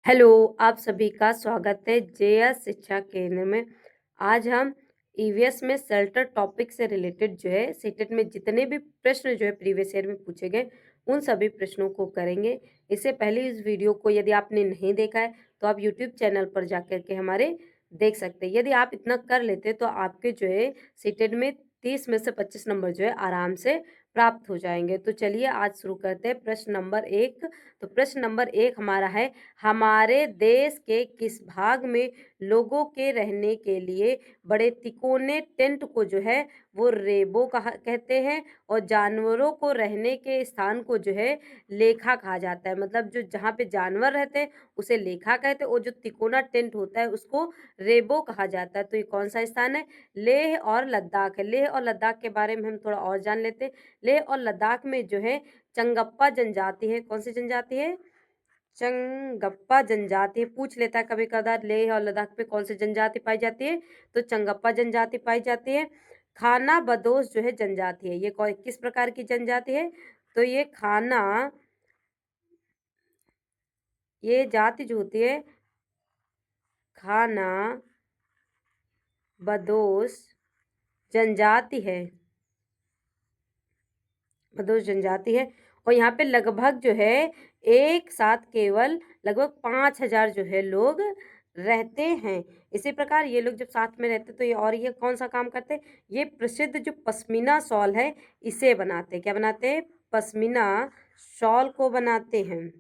Hello, आप सभी का स्वागत है जेएस शिक्षा केंद्र में। आज हम ईवीएस में शेल्टर टॉपिक से रिलेटेड जो है सीटेट में जितने भी प्रश्न जो है प्रीवियस ईयर में पूछे गए उन सभी प्रश्नों को करेंगे। इससे पहले इस वीडियो को यदि आपने नहीं देखा है तो आप यूट्यूब चैनल पर जाकर के हमारे देख सकते हैं। यदि आप इतना कर लेते तो आपके जो है सीटेट में 30 में से 25 नंबर जो है आराम से प्राप्त हो जाएंगे। तो चलिए आज शुरू करते हैं प्रश्न नंबर 1। तो प्रश्न नंबर 1 हमारा है, हमारे देश के किस भाग में लोगों के रहने के लिए बड़े तिकोने टेंट को जो है वो रेबो कहते हैं, और जानवरों को रहने के स्थान को जो है लेखा कहा जाता है। मतलब जो जहाँ पे जानवर रहते हैं उसे लेखा कहते हैं, और जो तिकोना टेंट होता है उसको रेबो कहा जाता है। तो ये कौन सा स्थान है? लेह और लद्दाख है। लेह और लद्दाख के बारे में हम थोड़ा और जान लेते हैं। लेह और लद्दाख में जो है चंगप्पा जनजाति है। कौन सी जनजाति है? चंगप्पा जनजाति। पूछ लेता है कभी कदार लेह और लद्दाख पे कौन सी जनजाति पाई जाती है, तो चंगप्पा जनजाति पाई जाती है। खाना बदोश जो है जनजाति है, ये किस प्रकार की जनजाति है? तो ये जाति जो होती है खाना बदोश जनजाति है, बदोश जनजाति है। और यहाँ पे लगभग जो है एक साथ केवल लगभग 5,000 जो है लोग रहते हैं। इसी प्रकार ये लोग जब साथ में रहते तो ये कौन सा काम करते? ये प्रसिद्ध जो पश्मीना शॉल है इसे बनाते। क्या बनाते हैं? पश्मीना शॉल को बनाते हैं।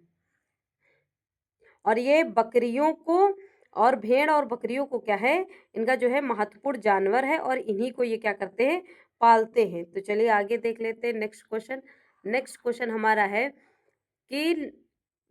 और ये बकरियों को और भेड़ और बकरियों को क्या है, इनका जो है महत्वपूर्ण जानवर है, और इन्हीं को ये क्या करते हैं? पालते हैं। तो चलिए आगे देख लेते हैं नेक्स्ट क्वेश्चन। नेक्स्ट क्वेश्चन हमारा है कि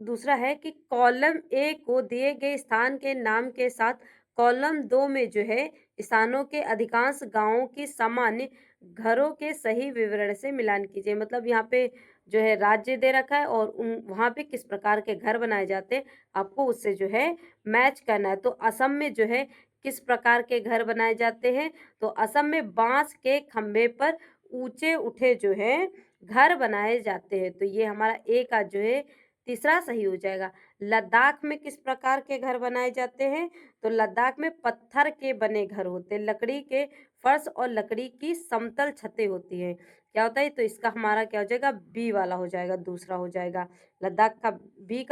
दूसरा है कि कॉलम ए को दिए गए स्थान के नाम के साथ कॉलम 2 में जो है स्थानों के अधिकांश गांवों की सामान्य घरों के सही विवरण से मिलान कीजिए। मतलब यहाँ पे जो है राज्य दे रखा है और वहाँ पे किस प्रकार के घर बनाए जाते हैं आपको उससे जो है मैच करना है। तो असम में जो है किस प्रकार के घर बनाए जाते हैं? तो असम में बांस के खंभे पर ऊंचे उठे जो है घर बनाए जाते हैं। तो ये हमारा ए का जो है तीसरा सही हो जाएगा। लद्दाख में किस प्रकार के घर बनाए जाते हैं? तो लद्दाख में पत्थर के बने घर होते हैं, लकड़ी के फर्श और लकड़ी की समतल छतें होती हैं। क्या होता है? तो इसका हमारा क्या हो जाएगा? बी वाला हो जाएगा, दूसरा हो जाएगा। लद्दाख का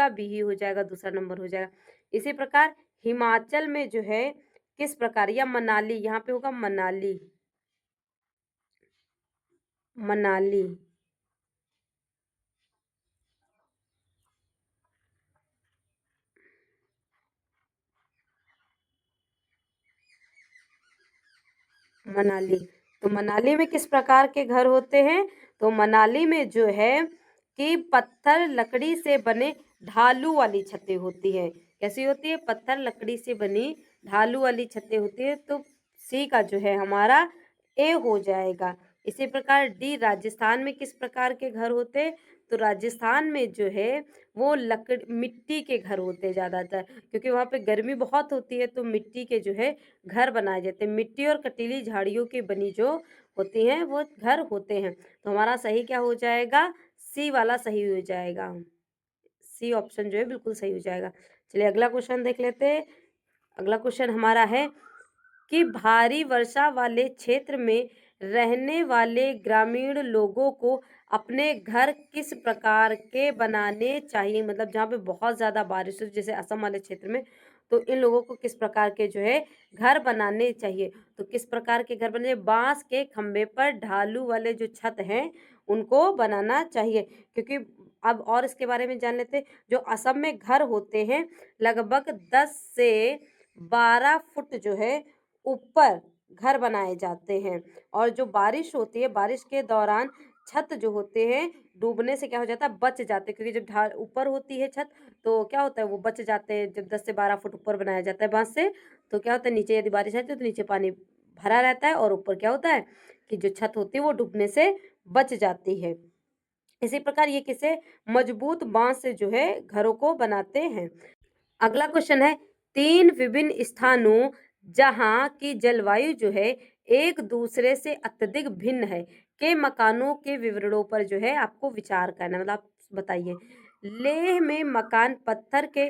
बी ही हो जाएगा, दूसरा नंबर हो जाएगा। इसी प्रकार हिमाचल में जो है किस प्रकार, या मनाली, यहाँ पे होगा मनाली। मनाली मनाली। तो मनाली में किस प्रकार के घर होते हैं? तो मनाली में जो है कि पत्थर लकड़ी से बने ढालू वाली छतें होती है। कैसी होती है? पत्थर लकड़ी से बनी ढालू वाली छतें होती है। तो सी का जो है हमारा ए हो जाएगा। इसी प्रकार डी, राजस्थान में किस प्रकार के घर होते हैं? तो राजस्थान में जो है वो मिट्टी के घर होते हैं ज़्यादातर, क्योंकि वहाँ पे गर्मी बहुत होती है, तो मिट्टी के जो है घर बनाए जाते हैं। मिट्टी और कटीली झाड़ियों की बनी जो होती हैं वो घर होते हैं। तो हमारा सही क्या हो जाएगा? सी वाला सही हो जाएगा। सी ऑप्शन जो है बिल्कुल सही हो जाएगा। चलिए अगला क्वेश्चन देख लेते हैं। अगला क्वेश्चन हमारा है कि भारी वर्षा वाले क्षेत्र में रहने वाले ग्रामीण लोगों को अपने घर किस प्रकार के बनाने चाहिए? मतलब जहाँ पे बहुत ज़्यादा बारिश हो, जैसे असम वाले क्षेत्र में, तो इन लोगों को किस प्रकार के जो है घर बनाने चाहिए? तो किस प्रकार के घर बनाने? बांस के खंभे पर ढालू वाले जो छत हैं उनको बनाना चाहिए। क्योंकि अब और इसके बारे में जान लेते हैं। जो असम में घर होते हैं लगभग 10 से 12 फुट जो है ऊपर घर बनाए जाते हैं, और जो बारिश होती है बारिश के दौरान छत जो होते हैं डूबने से क्या हो जाता है? बच जाते हैं, क्योंकि जब ढाल ऊपर होती है छत तो क्या होता है? वो बच जाते हैं। जब 10 से 12 फुट ऊपर बनाया जाता है बांस से, तो क्या होता है? नीचे यदि बारिश आती है तो नीचे पानी भरा रहता है, और ऊपर क्या होता है कि जो छत होती है वो डूबने से बच जाती है। इसी प्रकार ये किसे मजबूत बांस से जो है घरों को बनाते हैं। अगला क्वेश्चन है, 3 विभिन्न स्थानों जहां की जलवायु जो है एक दूसरे से अत्यधिक भिन्न है के मकानों के विवरणों पर जो है आपको विचार करना है। मतलब आप बताइए लेह में मकान पत्थर के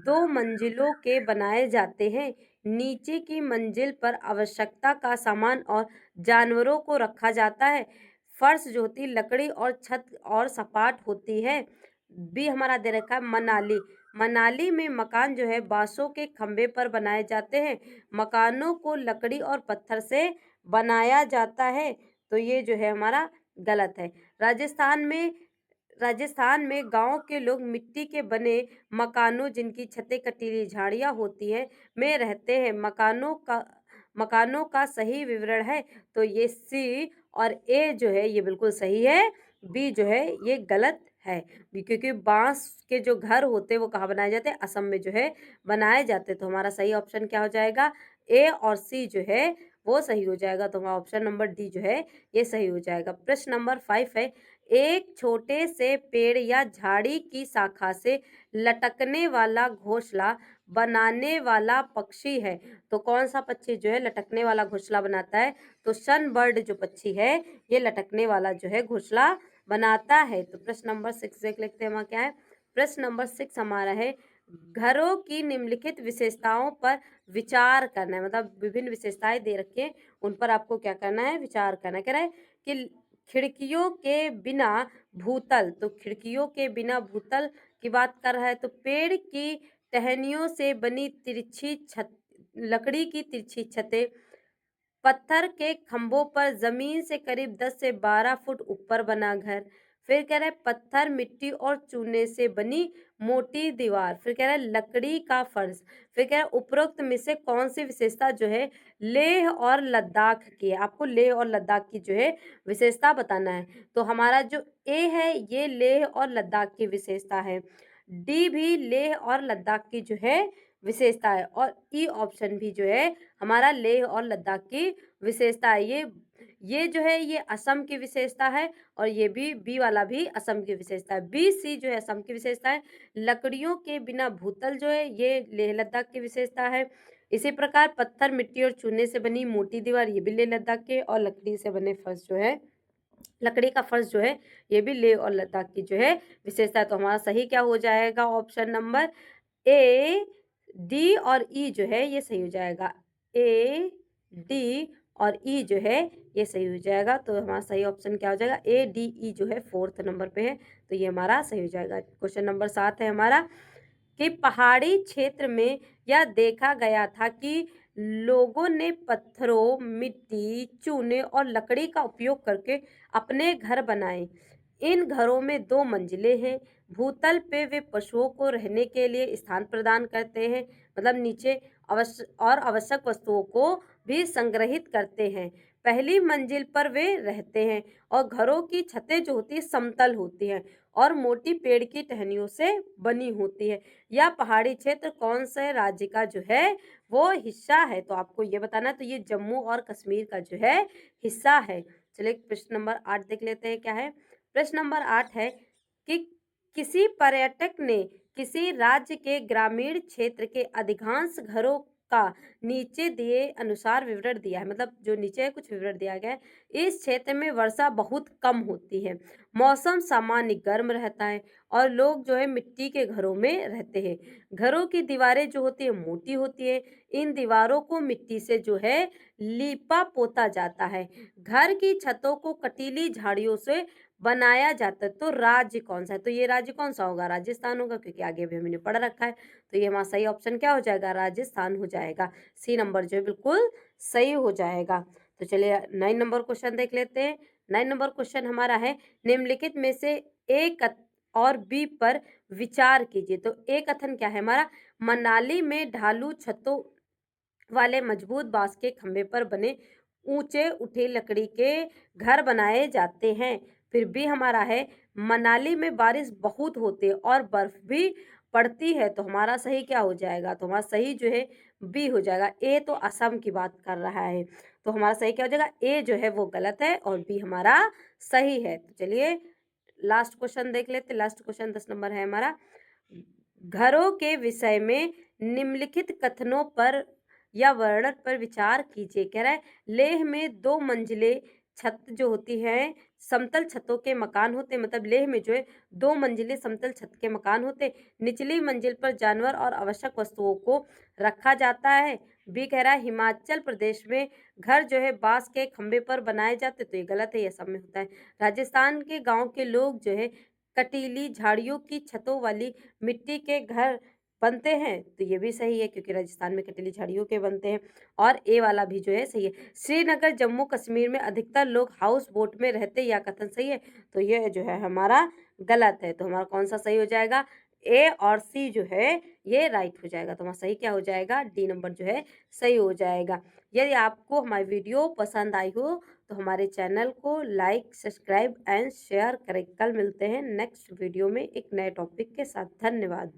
2 मंजिलों के बनाए जाते हैं। नीचे की मंजिल पर आवश्यकता का सामान और जानवरों को रखा जाता है। फर्श जो होती है लकड़ी और छत और सपाट होती है। बी हमारा दे रखा है मनाली। मनाली में मकान जो है बांसों के खंभे पर बनाए जाते हैं। मकानों को लकड़ी और पत्थर से बनाया जाता है। तो ये जो है हमारा गलत है। राजस्थान में गांव के लोग मिट्टी के बने मकानों जिनकी छतें कटीली झाड़ियां होती हैं में रहते हैं। मकानों का सही विवरण है तो ये सी और ए जो है ये बिल्कुल सही है। बी जो है ये गलत है। क्योंकि बांस के जो घर होते हैं वो कहाँ बनाए जाते हैं, असम में जो है बनाए जाते हैं। तो हमारा सही ऑप्शन क्या हो जाएगा, ए और सी जो है वो सही हो जाएगा। तो हमारा ऑप्शन नंबर डी जो है ये सही हो जाएगा। प्रश्न नंबर 5 है, एक छोटे से पेड़ या झाड़ी की शाखा से लटकने वाला घोंसला बनाने वाला पक्षी है। तो कौन सा पक्षी जो है लटकने वाला घोंसला बनाता है, तो सन बर्ड जो पक्षी है ये लटकने वाला जो है घोंसला बनाता है। तो प्रश्न नंबर 6 देख लेते हैं वहाँ क्या है। प्रश्न नंबर 6 हमारा है, घरों की निम्नलिखित विशेषताओं पर विचार करना है। मतलब विभिन्न विशेषताएं दे रखी हैं उन पर आपको क्या करना है, विचार करना है। कह रहा है कि खिड़कियों के बिना भूतल, तो खिड़कियों के बिना भूतल की बात कर रहा है। तो पेड़ की टहनियों से बनी तिरछी छत, लकड़ी की तिरछी छतें, पत्थर के खंभों पर जमीन से करीब 10 से 12 फुट ऊपर बना घर। फिर कह रहा है पत्थर, मिट्टी और चूने से बनी मोटी दीवार। फिर कह रहा है लकड़ी का फर्श। फिर कह रहा है उपरोक्त में से कौन सी विशेषता जो है लेह और लद्दाख की है। आपको लेह और लद्दाख की जो है विशेषता बताना है। तो हमारा जो ए है ये लेह और लद्दाख की विशेषता है। डी भी लेह और लद्दाख की जो है विशेषता है। और ई ऑप्शन भी जो है हमारा लेह और लद्दाख की विशेषता है। ये जो है ये असम की विशेषता है और ये भी बी वाला भी असम की विशेषता है। बी सी जो है असम की विशेषता है। लकड़ियों के बिना भूतल जो है ये लेह लद्दाख की विशेषता है। इसी प्रकार पत्थर, मिट्टी और चूने से बनी मोटी दीवार ये भी लेह लद्दाख के, और लकड़ी से बने फर्श जो है, लकड़ी का फर्श जो है ये भी लेह और लद्दाख की जो है विशेषता है। तो हमारा सही क्या हो जाएगा, ऑप्शन नंबर ए, डी और ई जो है ये सही हो जाएगा। ए, डी और ई जो है ये सही हो जाएगा। तो हमारा सही ऑप्शन क्या हो जाएगा, ए, डी, ई जो है 4th नंबर पे है। तो ये हमारा सही हो जाएगा। क्वेश्चन नंबर 7 है हमारा कि पहाड़ी क्षेत्र में यह देखा गया था कि लोगों ने पत्थरों, मिट्टी, चूने और लकड़ी का उपयोग करके अपने घर बनाए। इन घरों में 2 मंजिलें हैं। भूतल पे वे पशुओं को रहने के लिए स्थान प्रदान करते हैं। मतलब नीचे आवश्यक वस्तुओं को भी संग्रहित करते हैं। पहली मंजिल पर वे रहते हैं और घरों की छतें जो होती है समतल होती हैं और मोटी पेड़ की टहनियों से बनी होती है। यह पहाड़ी क्षेत्र कौन से राज्य का जो है वो हिस्सा है, तो आपको ये बताना है। तो ये जम्मू और कश्मीर का जो है हिस्सा है। चलिए प्रश्न नंबर 8 देख लेते हैं क्या है। प्रश्न नंबर 8 है कि किसी पर्यटक ने किसी राज्य के ग्रामीण क्षेत्र के अधिकांश घरों का नीचे दिए अनुसार विवरण दिया है। मतलब जो नीचे है कुछ विवरण दिया गया है। इस क्षेत्र में वर्षा बहुत कम होती है, मौसम सामान्य गर्म रहता है और लोग जो है मिट्टी के घरों में रहते हैं। घरों की दीवारें जो होती है मोटी होती है। इन दीवारों को मिट्टी से जो है लीपा पोता जाता है। घर की छतों को कटीली झाड़ियों से बनाया जाता है। तो राज्य कौन सा है, तो ये राज्य कौन सा होगा, राजस्थान होगा, क्योंकि आगे भी हमने पढ़ रखा है। तो ये हमारा सही ऑप्शन क्या हो जाएगा, राजस्थान हो जाएगा। सी नंबर जो है बिल्कुल सही हो जाएगा। तो चलिए 9 नंबर क्वेश्चन देख लेते हैं। 9 नंबर क्वेश्चन हमारा है, निम्नलिखित में से ए और बी पर विचार कीजिए। तो ए कथन क्या है हमारा, मनाली में ढालू छतों वाले मजबूत बांस के खंभे पर बने ऊंचे उठे लकड़ी के घर बनाए जाते हैं। फिर भी हमारा है, मनाली में बारिश बहुत होती है और बर्फ भी पड़ती है। तो हमारा सही क्या हो जाएगा, तो हमारा सही जो है बी हो जाएगा। ए तो असम की बात कर रहा है, तो हमारा सही क्या हो जाएगा, ए जो है वो गलत है और बी हमारा सही है। तो चलिए लास्ट क्वेश्चन देख लेते। लास्ट क्वेश्चन 10 नंबर है हमारा, घरों के विषय में निम्नलिखित कथनों पर या वर्णन पर विचार कीजिए। कह रहा है लेह में 2 मंजिले छत जो होती है समतल छतों के मकान होते, मतलब लेह में जो है 2 मंजिले समतल छत के मकान होते। निचली मंजिल पर जानवर और आवश्यक वस्तुओं को रखा जाता है। बी कह रहा है हिमाचल प्रदेश में घर जो है बाँस के खंभे पर बनाए जाते, तो ये गलत है, ये सब में होता है। राजस्थान के गाँव के लोग जो है कटीली झाड़ियों की छतों वाली मिट्टी के घर बनते हैं, तो ये भी सही है क्योंकि राजस्थान में कटीली झाड़ियों के बनते हैं। और ए वाला भी जो है सही है। श्रीनगर जम्मू कश्मीर में अधिकतर लोग हाउस बोट में रहते, या कथन सही है, तो ये जो है हमारा गलत है। तो हमारा कौन सा सही हो जाएगा, ए और सी जो है ये राइट हो जाएगा। तो हमारा सही क्या हो जाएगा, डी नंबर जो है सही हो जाएगा। यदि आपको हमारी वीडियो पसंद आई हो तो हमारे चैनल को लाइक, सब्सक्राइब एंड शेयर करें। कल मिलते हैं नेक्स्ट वीडियो में एक नए टॉपिक के साथ। धन्यवाद।